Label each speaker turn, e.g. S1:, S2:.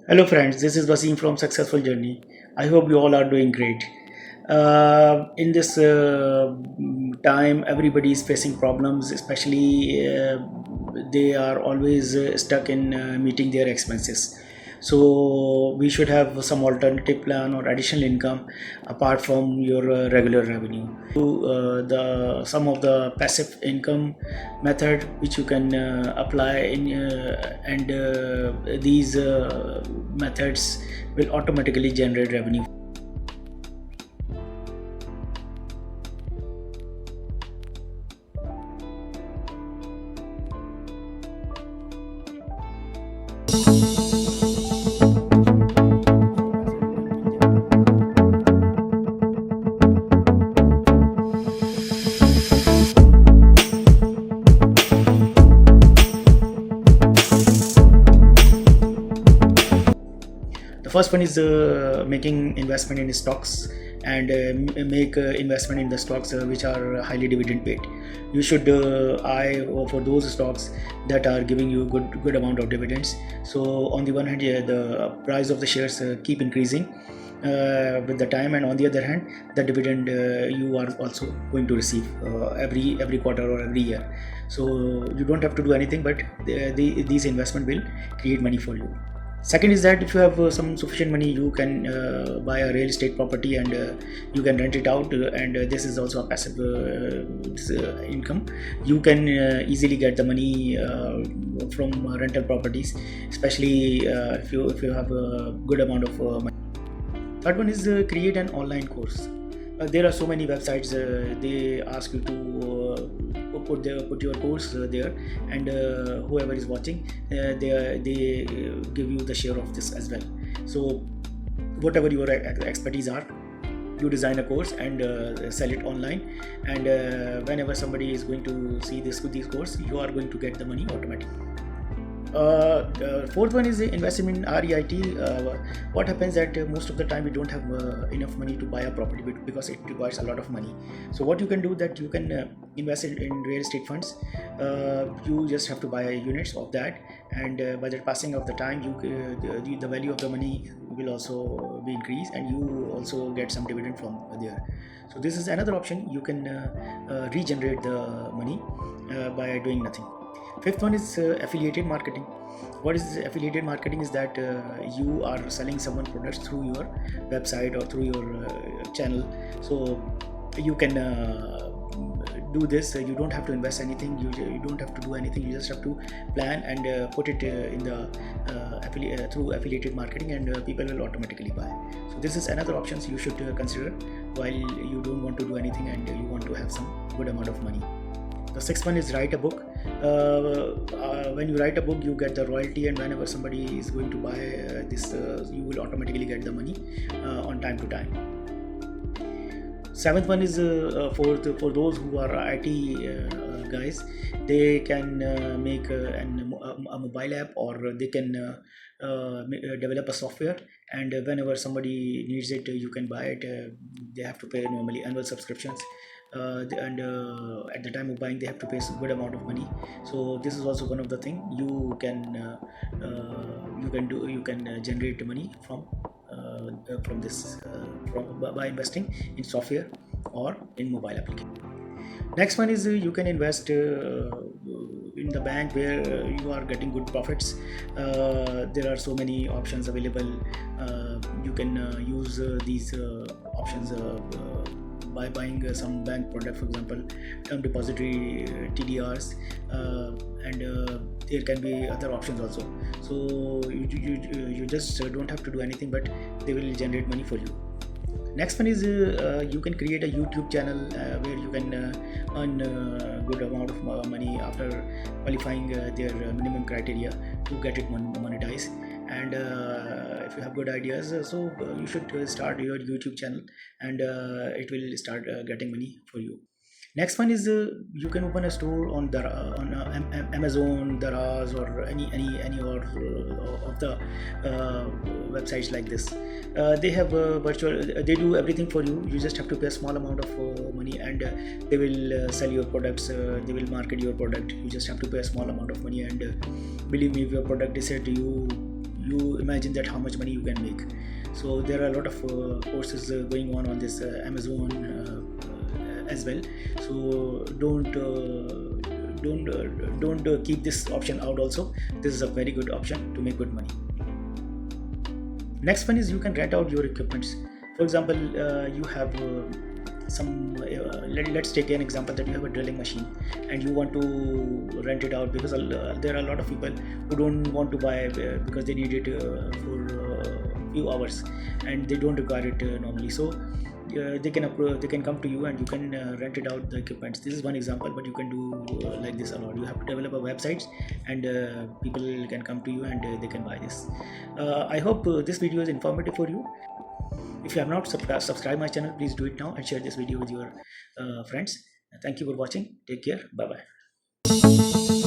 S1: Hello, friends. This is Waseem from Successful Journey. I hope you all are doing great. In this time, everybody is facing problems, especially they are always stuck in meeting their expenses. So, we should have some alternative plan or additional income apart from your regular revenue. The some of the passive income method which you can apply in and these methods will automatically generate revenue. The first one is making investment in stocks and make investment in the stocks which are highly dividend paid. You should eye for those stocks that are giving you good amount of dividends. So on the one hand, yeah, the price of the shares keep increasing with the time, and on the other hand, the dividend you are also going to receive every quarter or every year. So you don't have to do anything, but these investment will create money for you. Second is that if you have some sufficient money, you can buy a real estate property and you can rent it out, and this is also a passive income. You can easily get the money from rental properties, especially if you have a good amount of money. Third one is create an online course. There are so many websites. They ask you to put your course there, and whoever is watching, they give you the share of this as well. So whatever your expertise are, you design a course and sell it online, and whenever somebody is going to see this course, you are going to get the money automatically. Fourth one is the investment in REIT. What happens that most of the time we don't have enough money to buy a property because it requires a lot of money. So what you can do, that you can invest in real estate funds. You just have to buy units of that, and by the passing of the time, the value of the money will also be increased, and you also get some dividend from there. So this is another option. You can regenerate the money by doing nothing. Fifth one is affiliated marketing. What is affiliated marketing? Is that you are selling someone products through your website or through your channel. So you can do this. You don't have to invest anything. You don't have to do anything. You just have to plan and put it in the through affiliated marketing, and people will automatically buy. So this is another options you should consider while you don't want to do anything and you want to have some good amount of money. The sixth one is write a book. When you write a book, you get the royalty, and whenever somebody is going to buy this, you will automatically get the money on time to time. Seventh one is for those who are IT guys. They can make a mobile app, or they can develop a software, and whenever somebody needs it, you can buy it. They have to pay normally annual subscriptions, and at the time of buying, they have to pay a good amount of money. So this is also one of the thing you can generate money from this by investing in software or in mobile application. Next one is you can invest in the bank where you are getting good profits. There are so many options available. You can use these options by buying some bank product, for example term depository, TDRs, and there can be other options also. So you just don't have to do anything, but they will generate money for you. Next one is you can create a YouTube channel where you can earn good amount of money after qualifying their minimum criteria to get it monetized. And if you have good ideas, so you should start your YouTube channel, and it will start getting money for you. Next one is you can open a store on Amazon, Daraz, or any or of the websites like this. They have virtual. They do everything for you. You just have to pay a small amount of money, and they will sell your products. They will market your product. You just have to pay a small amount of money, and believe me, if your product is said to you, you imagine that how much money you can make. So there are a lot of courses going on this Amazon as well. So don't keep this option out also. This is a very good option to make good money. Next one is you can rent out your equipments. For example, you have let's take an example that you have a drilling machine and you want to rent it out, because there are a lot of people who don't want to buy because they need it for few hours and they don't require it normally. So they can come to you and you can rent it out the equipment. This is one example, but you can do like this a lot. You have to develop a website and people can come to you and they can buy this. I hope this video is informative for you. If you have not subscribed my channel, please do it now and share this video with your friends. Thank you for watching. Take care. Bye bye.